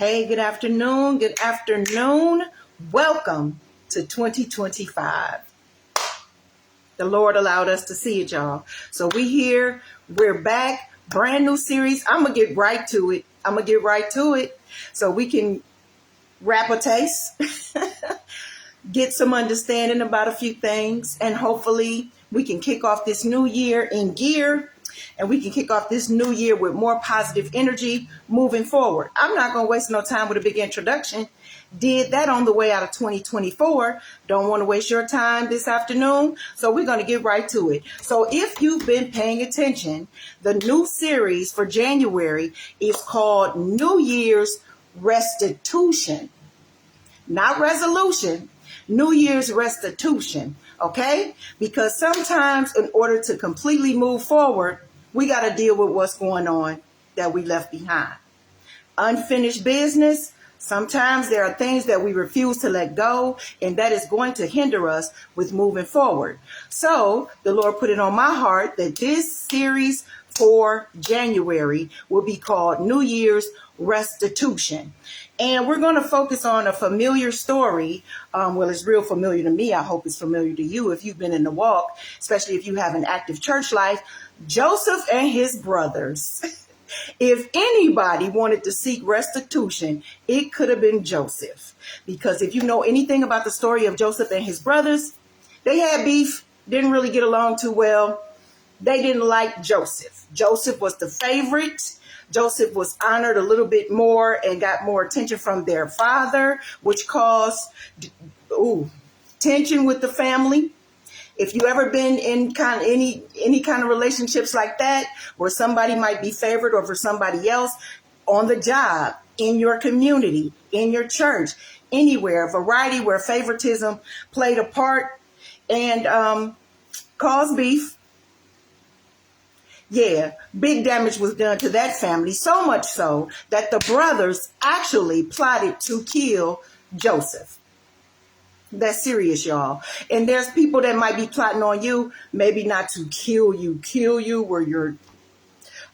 Hey, good afternoon. Good afternoon. Welcome to 2025. The Lord allowed us to see it, y'all. So we here. We're back. Brand new series. I'm going to get right to it. So we can wrap a taste, get some understanding about a few things, and hopefully we can kick off this new year in gear. And we can kick off this new year with more positive energy moving forward. I'm not going to waste no time with a big introduction. Did that on the way out of 2024. Don't want to waste your time this afternoon. So we're going to get right to it. So if you've been paying attention, the new series for January is called New Year's Restitution. Not resolution. New Year's Restitution. Okay? Because sometimes in order to completely move forward, we got to deal with what's going on that we left behind. Unfinished business. Sometimes there are things that we refuse to let go, and that is going to hinder us with moving forward. So the Lord put it on my heart that this series for January will be called New Year's Restitution. And we're going to focus on a familiar story. Well, it's real familiar to me. I hope it's familiar to you if you've been in the walk, especially if you have an active church life. Joseph and his brothers. If anybody wanted to seek restitution, it could have been Joseph. Because if you know anything about the story of Joseph and his brothers, they had beef, didn't really get along too well. They didn't like Joseph. Joseph was the favorite. Joseph was honored a little bit more and got more attention from their father, which caused tension with the family. If you ever been in any kind of relationships like that, where somebody might be favored over somebody else on the job, in your community, in your church, anywhere, a variety where favoritism played a part and caused beef. Yeah, big damage was done to that family, so much so that the brothers actually plotted to kill Joseph. That's serious, y'all. And there's people that might be plotting on you, maybe not to kill you where you're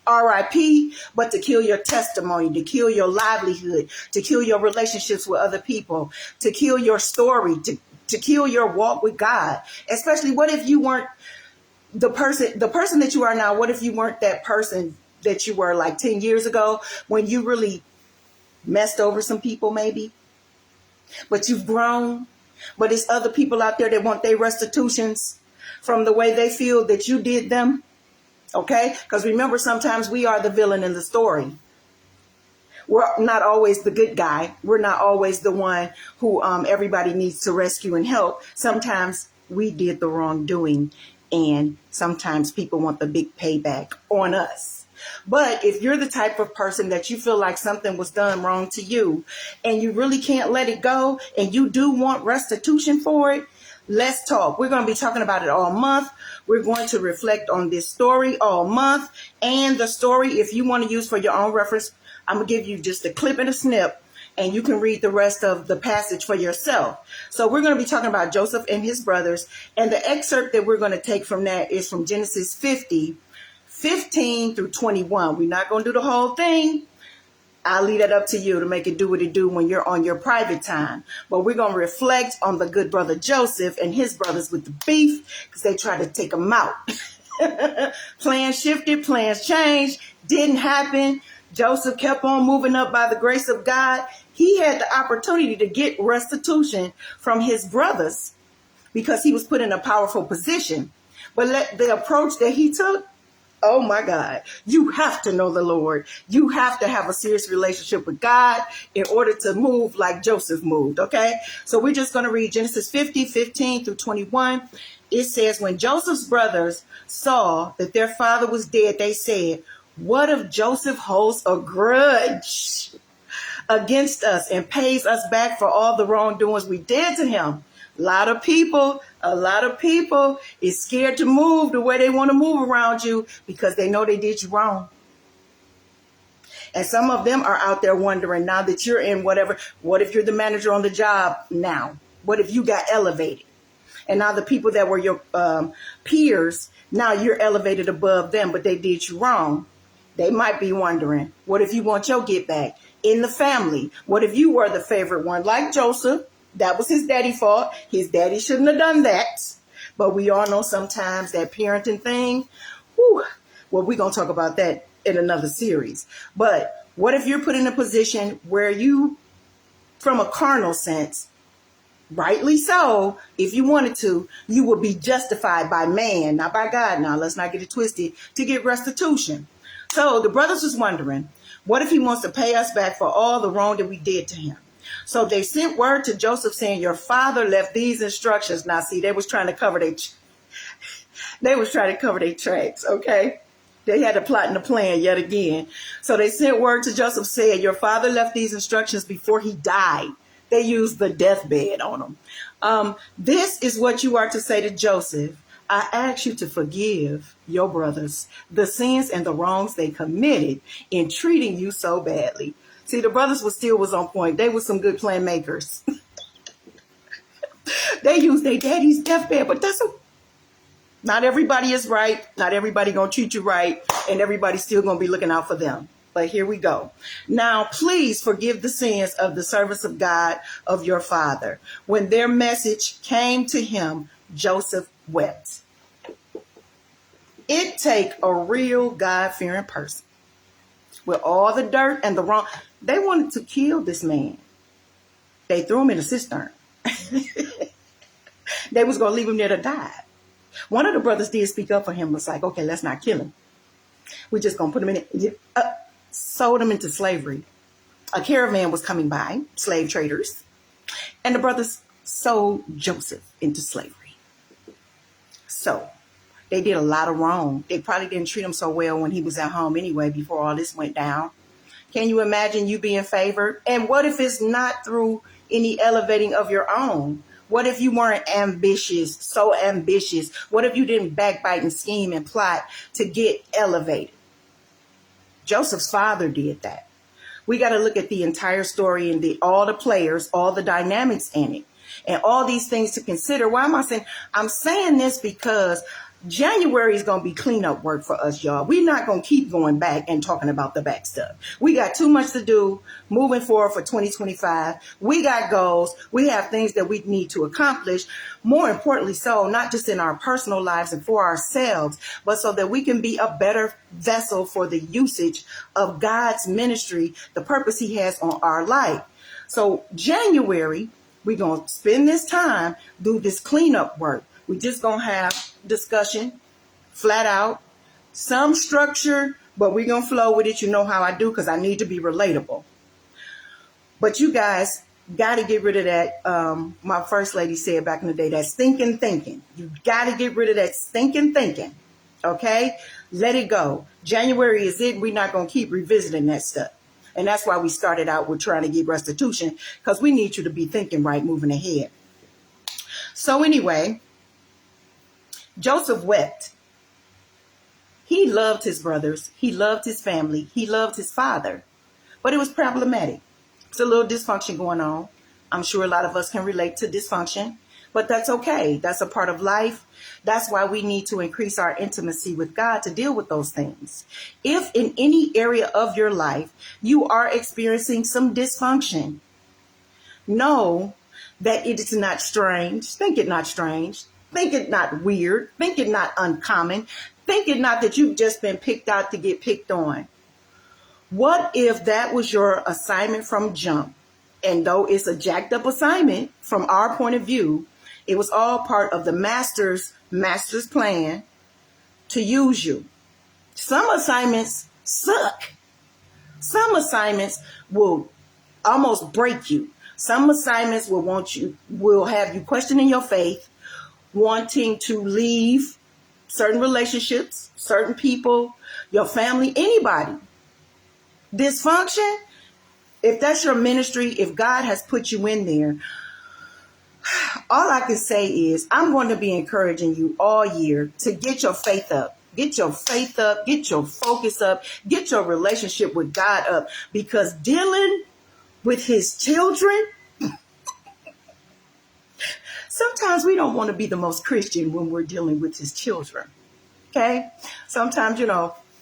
RIP, but to kill your testimony, to kill your livelihood, to kill your relationships with other people, to kill your story, to kill your walk with God. Especially, what if you weren't the person that you are now? What if you weren't that person that you were like 10 years ago when you really messed over some people maybe? But you've grown. But it's other people out there that want their restitutions from the way they feel that you did them. Okay? Because remember, sometimes we are the villain in the story. We're not always the good guy. We're not always the one who everybody needs to rescue and help. Sometimes we did the wrongdoing, and sometimes people want the big payback on us. But if you're the type of person that you feel like something was done wrong to you and you really can't let it go and you do want restitution for it, let's talk. We're going to be talking about it all month. We're going to reflect on this story all month, and the story, if you want to use for your own reference, I'm going to give you just a clip and a snip, and you can read the rest of the passage for yourself. So we're going to be talking about Joseph and his brothers, and the excerpt that we're going to take from that is from Genesis 50, 15 through 21. We're not going to do the whole thing. I'll leave that up to you to make it do what it do when you're on your private time. But we're going to reflect on the good brother Joseph and his brothers with the beef because they tried to take him out. Plans shifted, plans changed, didn't happen. Joseph kept on moving up by the grace of God. He had the opportunity to get restitution from his brothers because he was put in a powerful position. But the approach that he took, oh my God, you have to know the Lord. You have to have a serious relationship with God in order to move like Joseph moved, okay? So we're just going to read Genesis 50, 15 through 21. It says, when Joseph's brothers saw that their father was dead, they said, what if Joseph holds a grudge against us and pays us back for all the wrongdoings we did to him? A lot of people is scared to move the way they want to move around you because they know they did you wrong. And some of them are out there wondering now that you're in whatever. What if you're the manager on the job now? What if you got elevated? And now the people that were your peers, now you're elevated above them, but they did you wrong. They might be wondering, what if you want your get back? in the family? What if you were the favorite one? Like Joseph, that was his daddy's fault. His daddy shouldn't have done that. But we all know sometimes that parenting thing, whew, well, we're going to talk about that in another series. But what if you're put in a position where you, from a carnal sense, rightly so, if you wanted to, you would be justified by man, not by God. Now, let's not get it twisted, to get restitution. So the brothers was wondering, what if he wants to pay us back for all the wrong that we did to him? So they sent word to Joseph saying, your father left these instructions. Now, see, they was trying to cover their tracks, okay? They had a plot and a plan yet again. So they sent word to Joseph saying, your father left these instructions before he died. They used the deathbed on him. This is what you are to say to Joseph. I ask you to forgive your brothers the sins and the wrongs they committed in treating you so badly. See, the brothers was on point. They were some good plan makers. They used their daddy's deathbed, but not everybody is right. Not everybody gonna treat you right, and everybody's still gonna be looking out for them. But here we go. Now, please forgive the sins of the servants of God of your father. When their message came to him, Joseph wept. It take a real God-fearing person with all the dirt and the wrong. They wanted to kill this man. They threw him in a cistern. They was going to leave him there to die. One of the brothers did speak up for him. Was like, okay, let's not kill him. We're just going to put him in it. Sold him into slavery. A caravan was coming by, slave traders. And the brothers sold Joseph into slavery. So they did a lot of wrong. They probably didn't treat him so well when he was at home anyway, before all this went down. Can you imagine you being favored? And what if it's not through any elevating of your own? What if you weren't ambitious, so ambitious? What if you didn't backbite and scheme and plot to get elevated? Joseph's father did that. We got to look at the entire story and all the players, all the dynamics in it, and all these things to consider. Why am I saying? I'm saying this because January is going to be cleanup work for us, y'all. We're not going to keep going back and talking about the back stuff. We got too much to do moving forward for 2025. We got goals. We have things that we need to accomplish. More importantly so, not just in our personal lives and for ourselves, but so that we can be a better vessel for the usage of God's ministry, the purpose he has on our life. So January, we're going to spend this time, do this cleanup work. We just going to have discussion, flat out, some structure, but we're going to flow with it. You know how I do, because I need to be relatable. But you guys got to get rid of that. My first lady said back in the day, that stinking thinking. You got to get rid of that stinking thinking. Okay? Let it go. January is it. We're not going to keep revisiting that stuff. And that's why we started out with trying to get restitution, because we need you to be thinking right, moving ahead. So anyway, Joseph wept. He loved his brothers. He loved his family. He loved his father. But it was problematic. It's a little dysfunction going on. I'm sure a lot of us can relate to dysfunction. But that's okay. That's a part of life. That's why we need to increase our intimacy with God to deal with those things. If in any area of your life you are experiencing some dysfunction, know that it is not strange. Think it not strange. Think it not weird. Think it not uncommon. Think it not that you've just been picked out to get picked on. What if that was your assignment from jump? And though it's a jacked up assignment from our point of view, it was all part of the master's plan to use you. Some assignments suck. Some assignments will almost break you. Some assignments will have you questioning your faith, wanting to leave certain relationships, certain people, your family, anybody. Dysfunction, if that's your ministry, if God has put you in there, all I can say is I'm going to be encouraging you all year to get your faith up. Get your faith up. Get your focus up. Get your relationship with God up. Because dealing with his children, sometimes we don't want to be the most Christian when we're dealing with his children. Okay? Sometimes,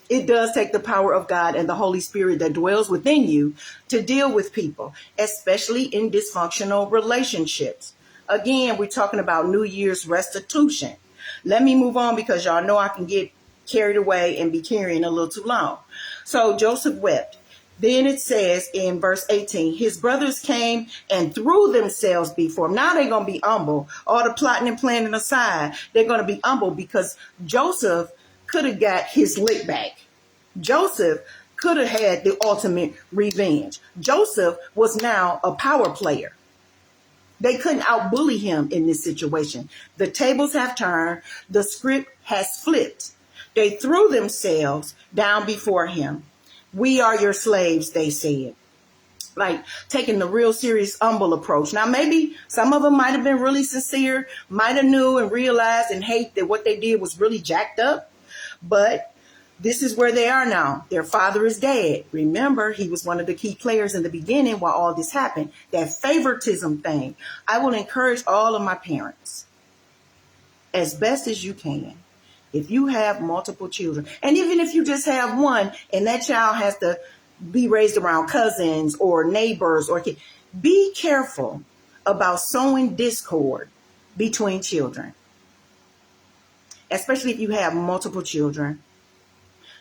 It does take the power of God and the Holy Spirit that dwells within you to deal with people, especially in dysfunctional relationships. Again, we're talking about New Year's restitution. Let me move on because y'all know I can get carried away and be carrying a little too long. So Joseph wept. Then it says in verse 18, his brothers came and threw themselves before him. Now they're going to be humble. All the plotting and planning aside, they're going to be humble because Joseph could have got his lick back. Joseph could have had the ultimate revenge. Joseph was now a power player. They couldn't outbully him in this situation. The tables have turned. The script has flipped. They threw themselves down before him. We are your slaves, they said. Like taking the real serious, humble approach. Now, maybe some of them might have been really sincere, might have knew and realized and hate that what they did was really jacked up. But this is where they are now. Their father is dead. Remember, he was one of the key players in the beginning while all this happened. That favoritism thing. I will encourage all of my parents, as best as you can, if you have multiple children, and even if you just have one and that child has to be raised around cousins or neighbors or kids, be careful about sowing discord between children, especially if you have multiple children.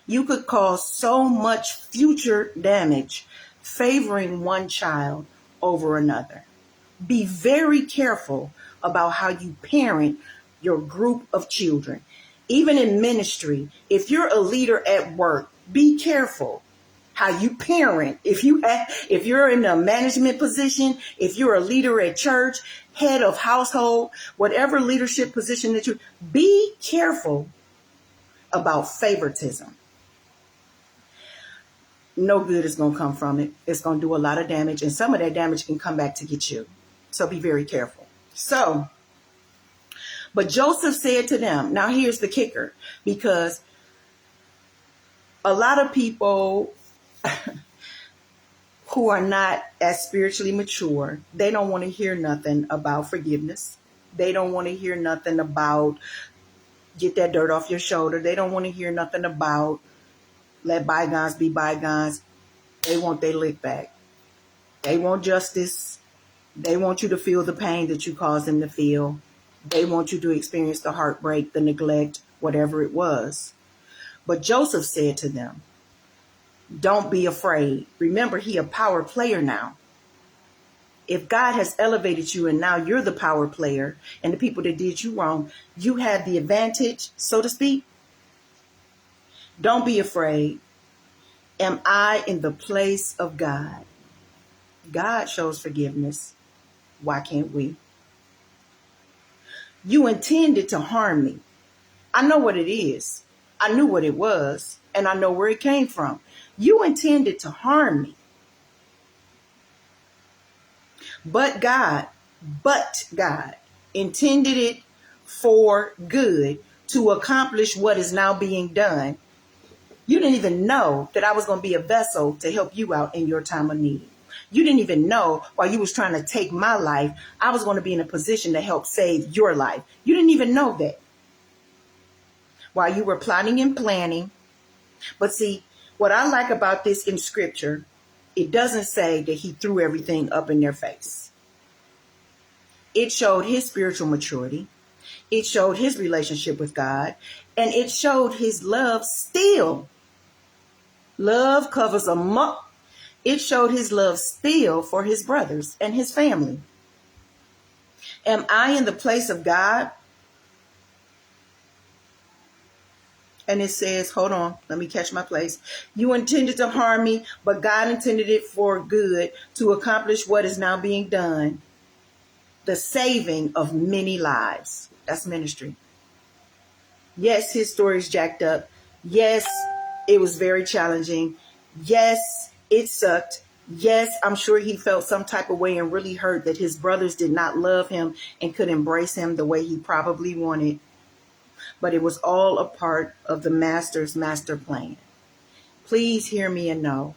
You could cause so much future damage favoring one child over another. Be very careful about how you parent your group of children. Even in ministry, if you're a leader at work, be careful how you parent. If you're in a management position, if you're a leader at church, head of household, whatever leadership position that you, be careful about favoritism. No good is going to come from it. It's going to do a lot of damage, and some of that damage can come back to get you. So be very careful. But Joseph said to them, now here's the kicker, because a lot of people who are not as spiritually mature, they don't want to hear nothing about forgiveness. They don't want to hear nothing about get that dirt off your shoulder. They don't want to hear nothing about let bygones be bygones. They want their lick back. They want justice. They want you to feel the pain that you caused them to feel. They want you to experience the heartbreak, the neglect, whatever it was. But Joseph said to them, don't be afraid. Remember, he a power player now. If God has elevated you and now you're the power player and the people that did you wrong, you have the advantage, so to speak. Don't be afraid. Am I in the place of God? God shows forgiveness. Why can't we? You intended to harm me. I know what it is. I knew what it was, and I know where it came from. You intended to harm me. But God intended it for good to accomplish what is now being done. You didn't even know that I was going to be a vessel to help you out in your time of need. You didn't even know while you was trying to take my life, I was going to be in a position to help save your life. You didn't even know that. While you were plotting and planning. But see, what I like about this in scripture, it doesn't say that he threw everything up in their face. It showed his spiritual maturity. It showed his relationship with God. And it showed his love still. Love covers a multitude. It showed his love still for his brothers and his family. Am I in the place of God? And it says, hold on, let me catch my place. You intended to harm me, but God intended it for good to accomplish what is now being done. The saving of many lives. That's ministry. Yes, his story is jacked up. Yes, it was very challenging. Yes, it sucked. Yes, I'm sure he felt some type of way and really hurt that his brothers did not love him and could embrace him the way he probably wanted. But it was all a part of the master's master plan. Please hear me and know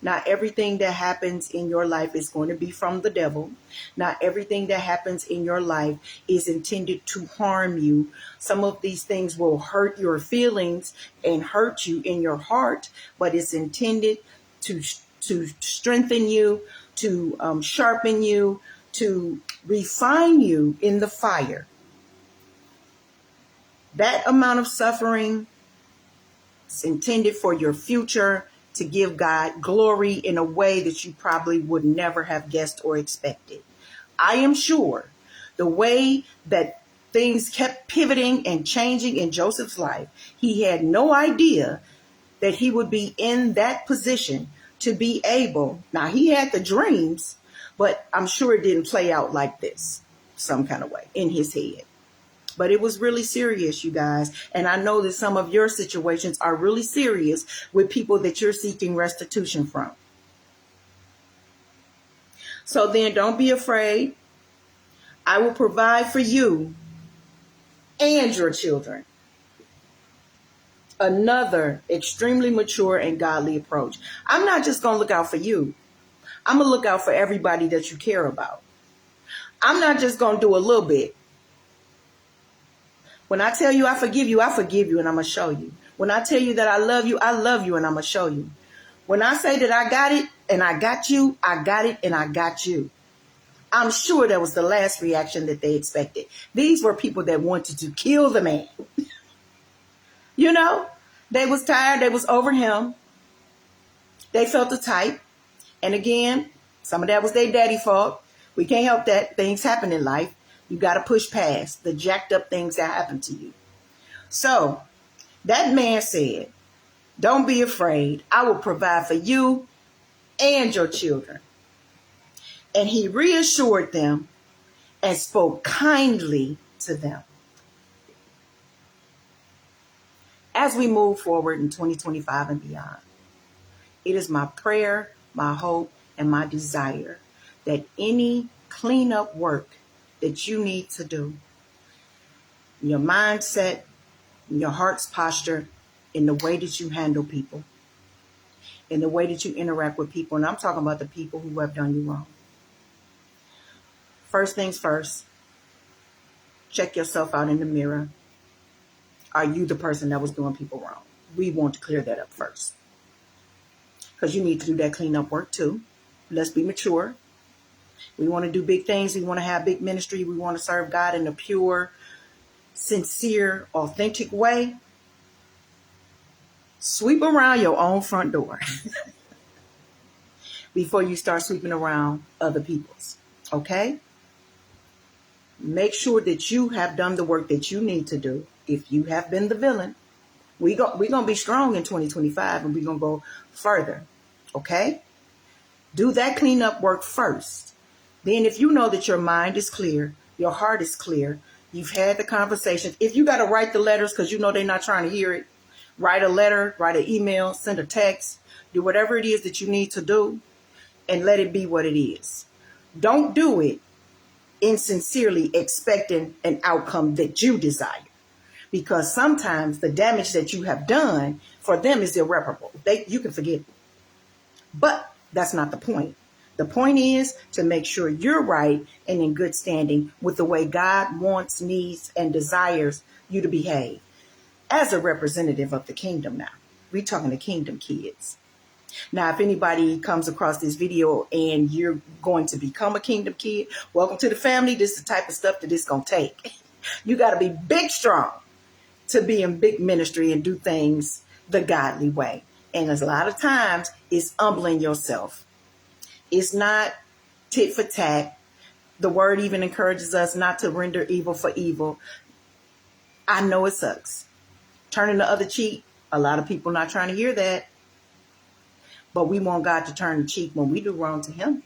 Not everything that happens in your life is going to be from the devil. Not everything that happens in your life is intended to harm you. Some of these things will hurt your feelings and hurt you in your heart, but it's intended to strengthen you, to sharpen you, to refine you in the fire. That amount of suffering is intended for your future, to give God glory in a way that you probably would never have guessed or expected. I am sure the way that things kept pivoting and changing in Joseph's life, he had no idea that he would be in that position to be able. Now, he had the dreams, but I'm sure it didn't play out like this, some kind of way in his head. But it was really serious, you guys. And I know that some of your situations are really serious with people that you're seeking restitution from. So then don't be afraid. I will provide for you and your children. Another extremely mature and godly approach. I'm not just going to look out for you. I'm going to look out for everybody that you care about. I'm not just going to do a little bit. When I tell you I forgive you, and I'm going to show you. When I tell you that I love you, and I'm going to show you. When I say that I got it and I got you, I got it and I got you. I'm sure that was the last reaction that they expected. These were people that wanted to kill the man. You know, they was tired. They was over him. They felt the type. And again, some of that was their daddy fault. We can't help that. Things happen in life. You got to push past the jacked up things that happen to you. So that man said, don't be afraid. I will provide for you and your children. And he reassured them and spoke kindly to them. As we move forward in 2025 and beyond, it is my prayer, my hope, and my desire that any cleanup work that you need to do, your mindset, your heart's posture, in the way that you handle people, in the way that you interact with people, and I'm talking about the people who have done you wrong. First things first, check yourself out in the mirror. Are you the person that was doing people wrong? We want to clear that up first, because you need to do that cleanup work too. Let's be mature. We want to do big things. We want to have big ministry. We want to serve God in a pure, sincere, authentic way. Sweep around your own front door before you start sweeping around other people's. Okay? Make sure that you have done the work that you need to do. If you have been the villain, we're going to be strong in 2025, and we're going to go further. Okay? Do that cleanup work first. Then if you know that your mind is clear, your heart is clear, you've had the conversations. If you got to write the letters because you know they're not trying to hear it, write a letter, write an email, send a text, do whatever it is that you need to do, and let it be what it is. Don't do it insincerely expecting an outcome that you desire, because sometimes the damage that you have done for them is irreparable. You can forget it. But that's not the point. The point is to make sure you're right and in good standing with the way God wants, needs, and desires you to behave as a representative of the kingdom now. We're talking to kingdom kids. Now, if anybody comes across this video and you're going to become a kingdom kid, welcome to the family. This is the type of stuff that it's going to take. You got to be big strong to be in big ministry and do things the godly way. And a lot of times it's humbling yourself. It's not tit for tat. The word even encourages us not to render evil for evil. I know it sucks. Turning the other cheek, a lot of people not trying to hear that. But we want God to turn the cheek when we do wrong to him.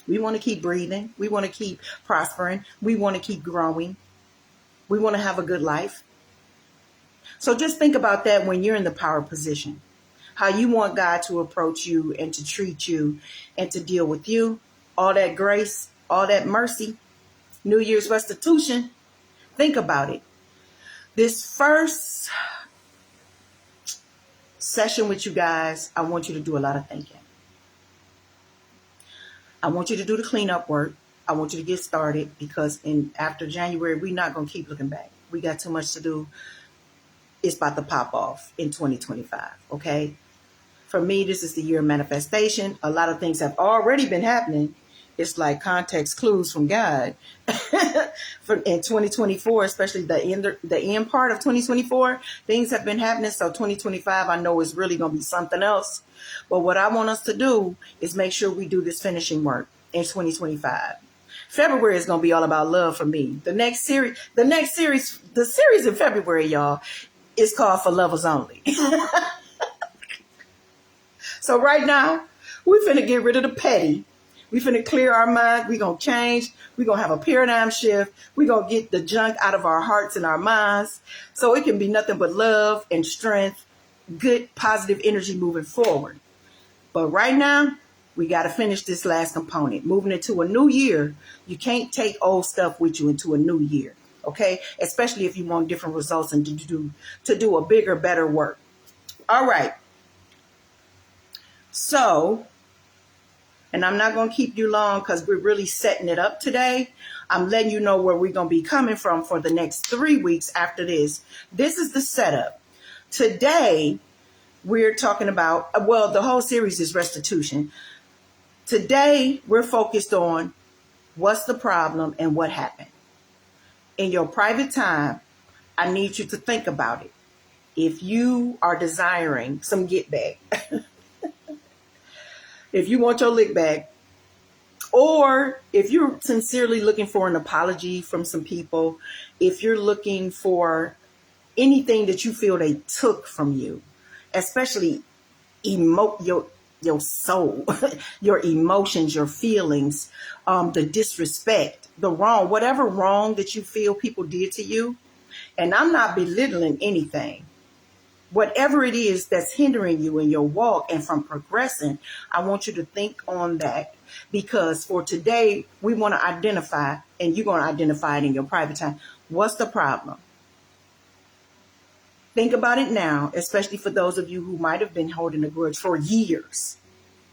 We want to keep breathing. We want to keep prospering. We want to keep growing. We want to have a good life. So just think about that when you're in the power position. How you want God to approach you and to treat you and to deal with you. All that grace, all that mercy, New Year's restitution. Think about it. This first session with you guys, I want you to do a lot of thinking. I want you to do the cleanup work. I want you to get started, because after January, we're not going to keep looking back. We got too much to do. It's about to pop off in 2025, okay? For me, this is the year of manifestation. A lot of things have already been happening. It's like context clues from God. In 2024, especially the end part of 2024, things have been happening. So 2025, I know is really going to be something else. But what I want us to do is make sure we do this finishing work in 2025. February is going to be all about love for me. The series in February, y'all, is called For Lovers Only. So right now, we're finna get rid of the petty. We finna clear our mind. We're going to change. We're going to have a paradigm shift. We're going to get the junk out of our hearts and our minds, so it can be nothing but love and strength, good, positive energy moving forward. But right now, we got to finish this last component. Moving into a new year, you can't take old stuff with you into a new year, okay? Especially if you want different results and to do a bigger, better work. All right. So, and I'm not going to keep you long because we're really setting it up today. I'm letting you know where we're going to be coming from for the next 3 weeks after this. This is the setup. Today, we're talking about, the whole series is restitution. Today, we're focused on what's the problem and what happened. In your private time, I need you to think about it. If you are desiring some get back, if you want your lick back, or if you're sincerely looking for an apology from some people, if you're looking for anything that you feel they took from you, especially your soul, your emotions, your feelings, the disrespect, the wrong, whatever wrong that you feel people did to you. And I'm not belittling anything. Whatever it is that's hindering you in your walk and from progressing, I want you to think on that, because for today, we want to identify, and you're going to identify it in your private time. What's the problem? Think about it now, especially for those of you who might have been holding a grudge for years.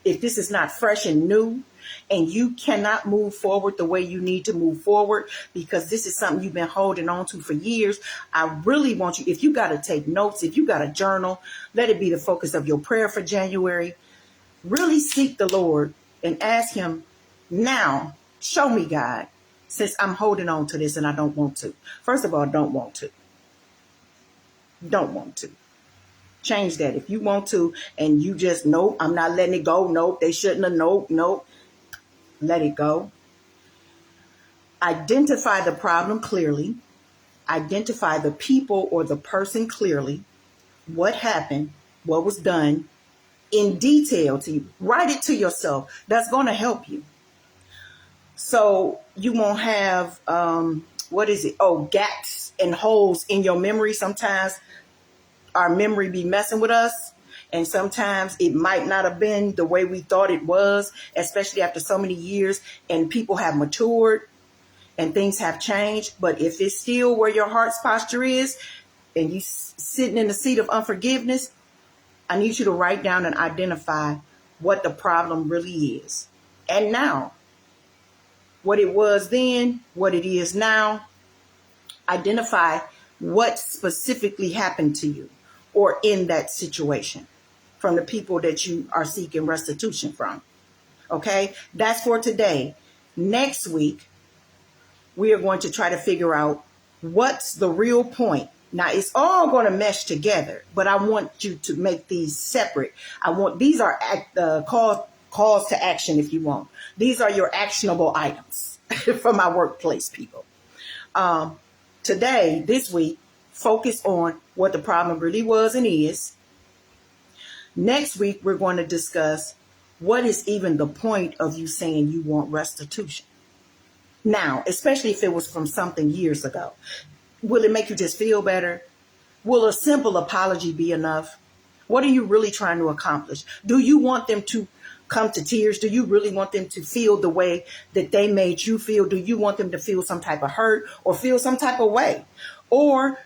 If this is not fresh and new, and you cannot move forward the way you need to move forward because this is something you've been holding on to for years, I really want you, if you got to take notes, if you got a journal, let it be the focus of your prayer for January. Really seek the Lord and ask him, now, show me, God, since I'm holding on to this and I don't want to. First of all, don't want to. Don't want to. Change that. If you want to and you just, nope, I'm not letting it go. Nope, they shouldn't have. Nope. Let it go. Identify the problem clearly. Identify the people or the person clearly. What happened? What was done in detail to you. Write it to yourself. That's going to help you. So you won't have, gaps and holes in your memory. Sometimes our memory be messing with us. And sometimes it might not have been the way we thought it was, especially after so many years and people have matured and things have changed. But if it's still where your heart's posture is and you sitting in the seat of unforgiveness, I need you to write down and identify what the problem really is. And now, what it was then, what it is now, identify what specifically happened to you or in that situation from the people that you are seeking restitution from. Okay, that's for today. Next week, we are going to try to figure out what's the real point. Now, it's all going to mesh together, but I want you to make these separate. These are calls to action if you want. These are your actionable items from my workplace, people. Today, this week, focus on what the problem really was and is. Next week, we're going to discuss what is even the point of you saying you want restitution. Now, especially if it was from something years ago. Will it make you just feel better? Will a simple apology be enough? What are you really trying to accomplish? Do you want them to come to tears? Do you really want them to feel the way that they made you feel? Do you want them to feel some type of hurt or feel some type of way? Or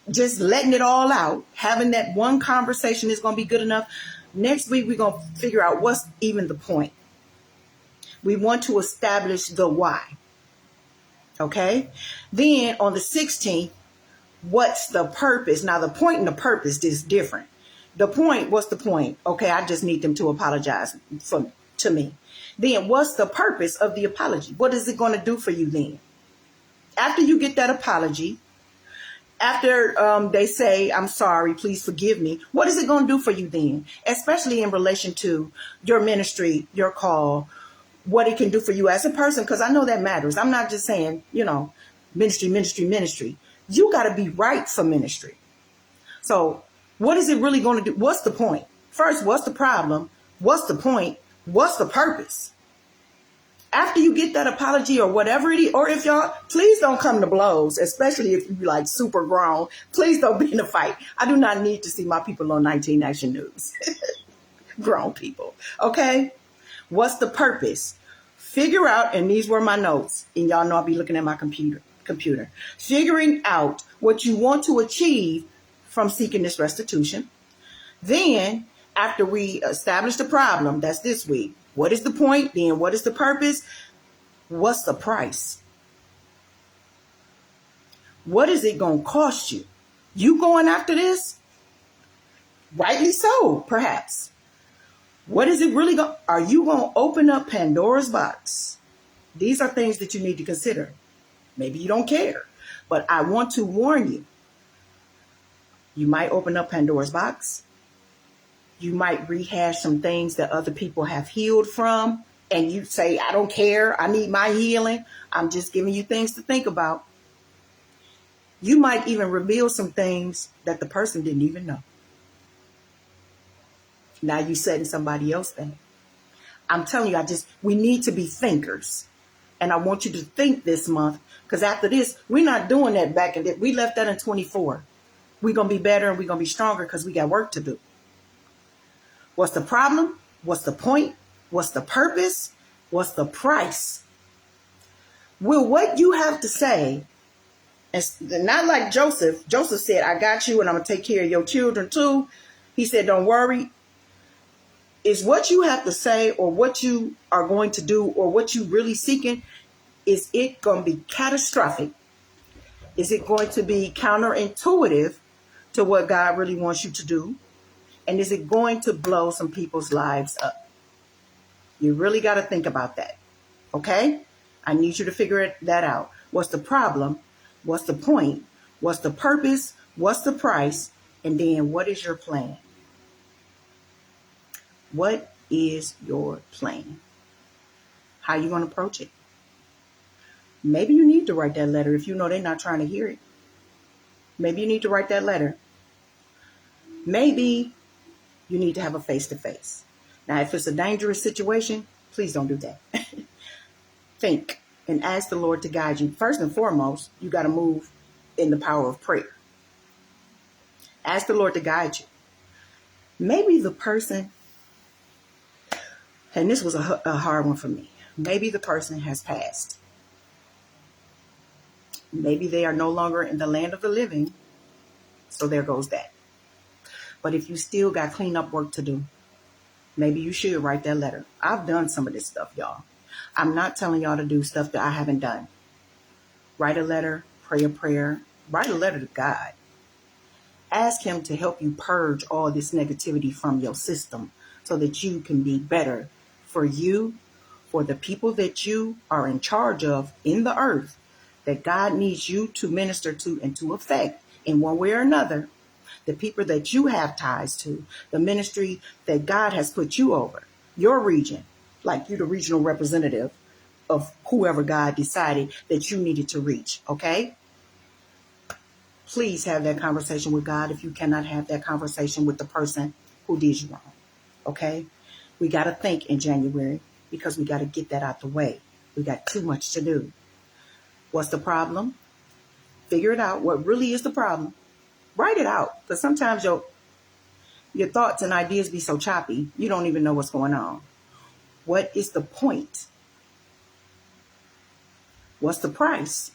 just letting it all out, having that one conversation is going to be good enough. Next week, we're going to figure out what's even the point. We want to establish the why. Okay? Then on the 16th, what's the purpose? Now, the point and the purpose is different. The point, what's the point? Okay, I just need them to apologize to me. Then what's the purpose of the apology? What is it going to do for you then? After you get that apology, after they say, I'm sorry, please forgive me, what is it going to do for you then? Especially in relation to your ministry, your call, what it can do for you as a person, because I know that matters. I'm not just saying, ministry. You got to be right for ministry. So what is it really going to do? What's the point? First, what's the problem? What's the point? What's the purpose? After you get that apology or whatever it is, or if y'all, please don't come to blows, especially if you're like super grown. Please don't be in a fight. I do not need to see my people on 19 Action News. Grown people. Okay? What's the purpose? Figure out, and these were my notes, and y'all know I'll be looking at my computer. Figuring out what you want to achieve from seeking this restitution. Then, after we establish the problem, that's this week. What is the point? Then what is the purpose? What's the price? What is it going to cost you? You going after this? Rightly so, perhaps. What is it really going to... Are you going to open up Pandora's box? These are things that you need to consider. Maybe you don't care, but I want to warn you. You might open up Pandora's box. You might rehash some things that other people have healed from, and you say, I don't care. I need my healing. I'm just giving you things to think about. You might even reveal some things that the person didn't even know. Now you setting somebody else there. I'm telling you, we need to be thinkers. And I want you to think this month, because after this, we're not doing that back in the... We left that in 24. We're going to be better and we're going to be stronger because we got work to do. What's the problem? What's the point? What's the purpose? What's the price? Will what you have to say, and not like Joseph. Joseph said, I got you and I'm going to take care of your children too. He said, don't worry. Is what you have to say or what you are going to do or what you really seeking, is it going to be catastrophic? Is it going to be counterintuitive to what God really wants you to do? And is it going to blow some people's lives up? You really got to think about that. Okay? I need you to figure that out. What's the problem? What's the point? What's the purpose? What's the price? And then what is your plan? What is your plan? How are you going to approach it? Maybe you need to write that letter if you know they're not trying to hear it. Maybe you need to write that letter. Maybe you need to have a face-to-face. Now, if it's a dangerous situation, please don't do that. Think and ask the Lord to guide you. First and foremost, you got to move in the power of prayer. Ask the Lord to guide you. Maybe the person, and this was a hard one for me, maybe the person has passed. Maybe they are no longer in the land of the living, so there goes that. But if you still got cleanup work to do, maybe you should write that letter. I've done some of this stuff, y'all. I'm not telling y'all to do stuff that I haven't done. Write a letter, pray a prayer, write a letter to God. Ask him to help you purge all this negativity from your system so that you can be better for you, for the people that you are in charge of in the earth, that God needs you to minister to and to affect in one way or another. The people that you have ties to, the ministry that God has put you over, your region, like you're the regional representative of whoever God decided that you needed to reach, okay? Please have that conversation with God if you cannot have that conversation with the person who did you wrong, okay? We got to think in January because we got to get that out the way. We got too much to do. What's the problem? Figure it out. What really is the problem? Write it out, because sometimes your thoughts and ideas be so choppy, you don't even know what's going on. What is the point? What's the price?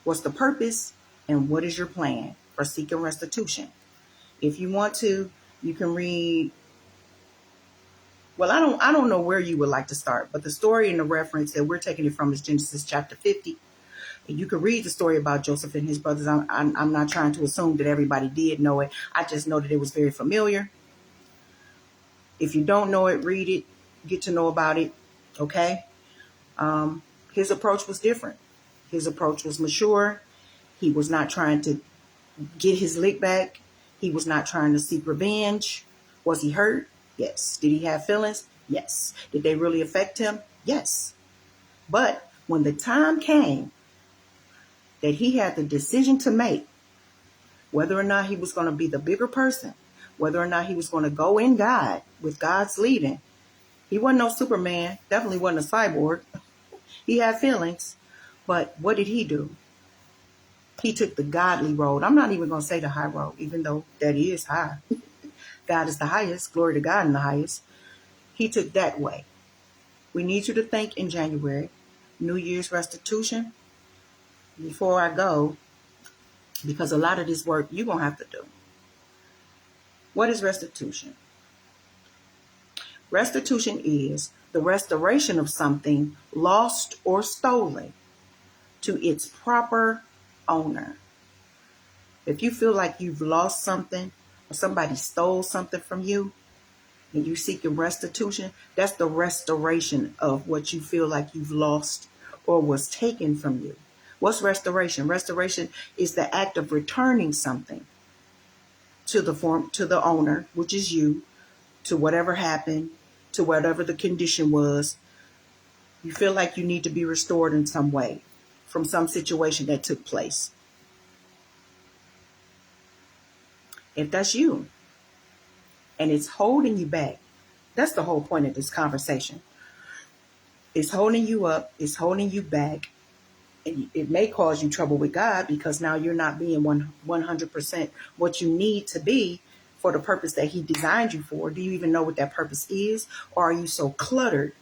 What's the purpose? And what is your plan? for seeking restitution. If you want to, you can read. Well, I don't know where you would like to start, but the story and the reference that we're taking it from is Genesis chapter 50. And you can read the story about Joseph and his brothers. I'm not trying to assume that everybody did know it. I just know that it was very familiar. If you don't know it, read it, get to know about it. Okay. His approach was different. His approach was mature. He was not trying to get his lick back. He was not trying to seek revenge. Was he hurt? Yes. Did he have feelings? Yes. Did they really affect him? Yes. But when the time came that he had the decision to make, whether or not he was going to be the bigger person, whether or not he was going to go in God with God's leading, he wasn't no Superman, definitely wasn't a cyborg. He had feelings, but what did he do? He took the godly road. I'm not even going to say the high road, even though that is high. God is the highest. Glory to God in the highest. He took that way. We need you to think in January, New Year's restitution. Before I go, because a lot of this work you're going to have to do. What is restitution? Restitution is the restoration of something lost or stolen to its proper owner. If you feel like you've lost something or somebody stole something from you and you're seeking restitution, that's the restoration of what you feel like you've lost or was taken from you. What's restoration? Restoration is the act of returning something to the owner, which is you, to whatever happened, to whatever the condition was. You feel like you need to be restored in some way from some situation that took place. If that's you and it's holding you back, that's the whole point of this conversation. It's holding you up, it's holding you back, and it may cause you trouble with God because now you're not being 100% what you need to be for the purpose that he designed you for. Do you even know what that purpose is? Or are you so cluttered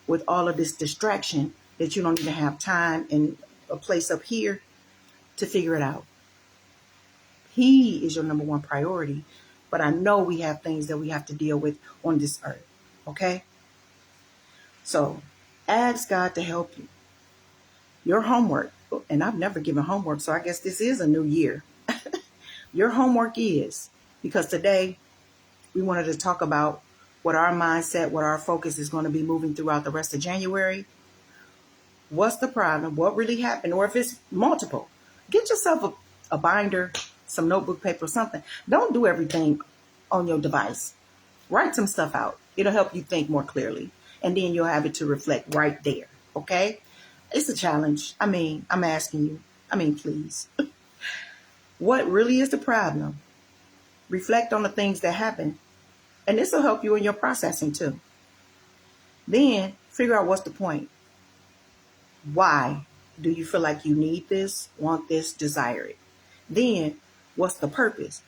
with all of this distraction that you don't even have time and a place up here to figure it out? He is your number one priority. But I know we have things that we have to deal with on this earth. Okay? So ask God to help you. Your homework, and I've never given homework, so I guess this is a new year. Your homework is, because today we wanted to talk about what our mindset, what our focus is going to be moving throughout the rest of January. What's the problem? What really happened? Or if it's multiple, get yourself a binder, some notebook paper, something. Don't do everything on your device. Write some stuff out. It'll help you think more clearly. And then you'll have it to reflect right there. Okay? It's a challenge. I'm asking you. Please. What really is the problem? Reflect on the things that happen. And this will help you in your processing too. Then figure out what's the point. Why do you feel like you need this, want this, desire it? Then what's the purpose?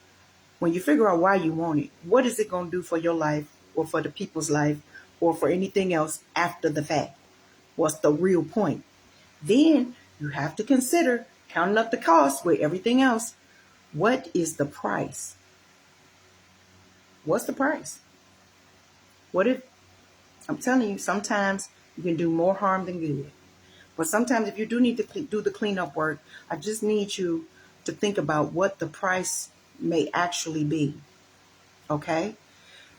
When you figure out why you want it, what is it going to do for your life or for the people's life or for anything else after the fact? What's the real point? Then you have to consider counting up the cost with everything else. What is the price? What's the price? What if, I'm telling you, sometimes you can do more harm than good. But sometimes if you do need to do the cleanup work, I just need you to think about what the price may actually be. Okay?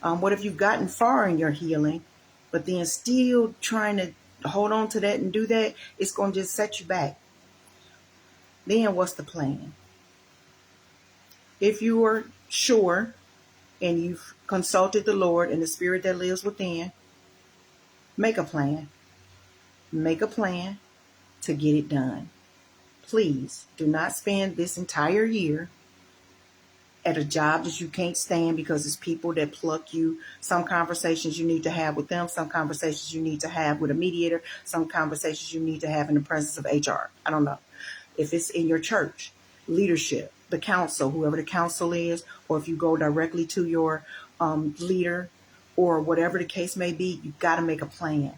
What if you've gotten far in your healing, but then still trying to hold on to that and do that? It's going to just set you back. Then what's the plan? If you are sure and you've consulted the Lord and the Spirit that lives within, make a plan. Make a plan to get it done. Please do not spend this entire year at a job that you can't stand because it's people that pluck you. Some conversations you need to have with them. Some conversations you need to have with a mediator. Some conversations you need to have in the presence of HR. I don't know. If it's in your church, leadership, the council, whoever the council is, or if you go directly to your leader or whatever the case may be, you've got to make a plan.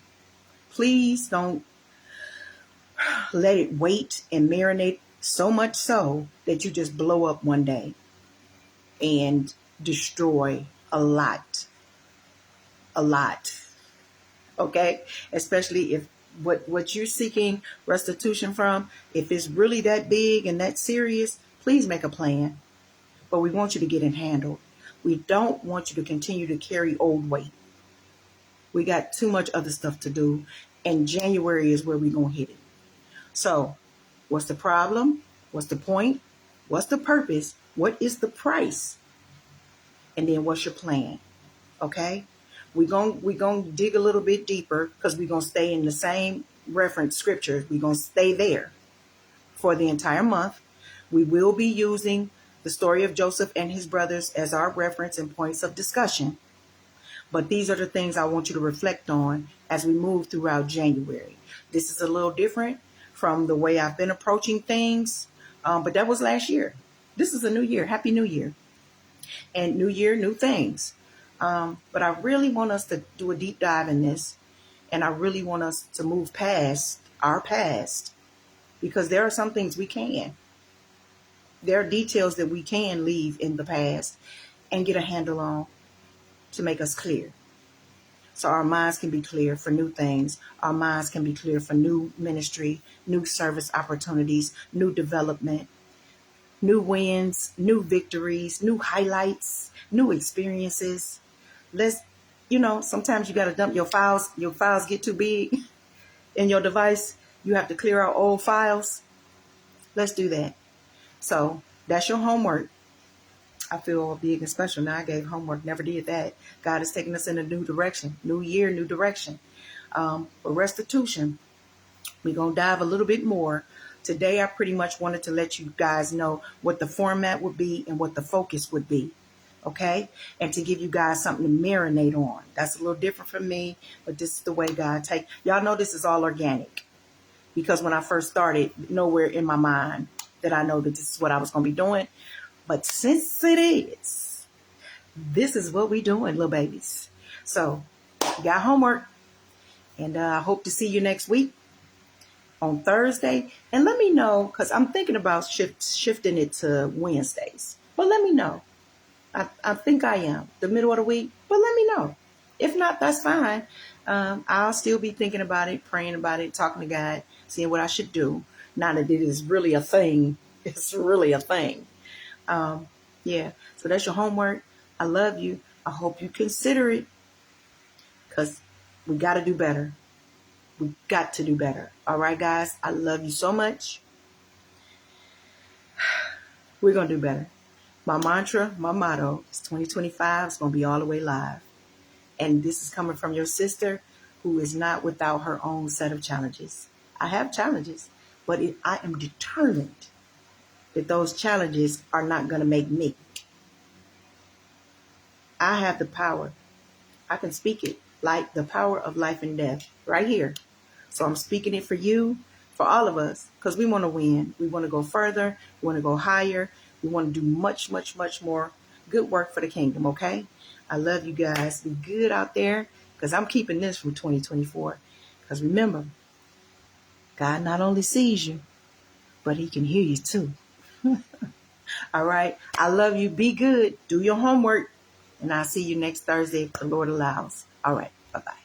Please don't let it wait and marinate So much so that you just blow up one day and destroy a lot. A lot. Okay? Especially if what you're seeking restitution from, if it's really that big and that serious, please make a plan. But we want you to get it handled. We don't want you to continue to carry old weight. We got too much other stuff to do, and January is where we're going to hit it. So, what's the problem? What's the point? What's the purpose? What is the price? And then what's your plan? Okay? We're going to dig a little bit deeper because we're going to stay in the same reference scriptures. We're going to stay there for the entire month. We will be using the story of Joseph and his brothers as our reference and points of discussion. But these are the things I want you to reflect on as we move throughout January. This is a little different from the way I've been approaching things, but that was last year. This is a new year. Happy New Year. And new year, new things. But I really want us to do a deep dive in this. And I really want us to move past our past. Because there are some things we can. There are details that we can leave in the past and get a handle on to make us clear. So our minds can be clear for new things. Our minds can be clear for new ministry, new service opportunities, new development, new wins, new victories, new highlights, new experiences. Sometimes you got to dump your files. Your files get too big in your device. You have to clear out old files. Let's do that. So that's your homework. I feel big and special. Now I gave homework, never did that. God is taking us in a new direction, new year, new direction. For restitution, we're going to dive a little bit more. Today, I pretty much wanted to let you guys know what the format would be and what the focus would be. Okay? And to give you guys something to marinate on. That's a little different from me, but this is the way God takes. Y'all know this is all organic. Because when I first started, nowhere in my mind that I know that this is what I was going to be doing. But since it is, this is what we doing, little babies. So, you got homework. And I hope to see you next week on Thursday. And let me know, because I'm thinking about shifting it to Wednesdays. But let me know. I think I am. The middle of the week. But let me know. If not, that's fine. I'll still be thinking about it, praying about it, talking to God, seeing what I should do. Now that it is really a thing. It's really a thing. So that's your homework. I love you. I hope you consider it because we got to do better. We got to do better. All right, guys. I love you so much. We're going to do better. My mantra, my motto is 2025 is going to be all the way live. And this is coming from your sister who is not without her own set of challenges. I have challenges, but I am determined that those challenges are not going to make me. I have the power. I can speak it, like the power of life and death right here. So I'm speaking it for you, for all of us, because we want to win. We want to go further. We want to go higher. We want to do much, much, much more good work for the kingdom, okay? I love you guys. Be good out there, because I'm keeping this from 2024. Because remember, God not only sees you, but he can hear you too. All right. I love you. Be good. Do your homework. And I'll see you next Thursday if the Lord allows. All right. Bye-bye.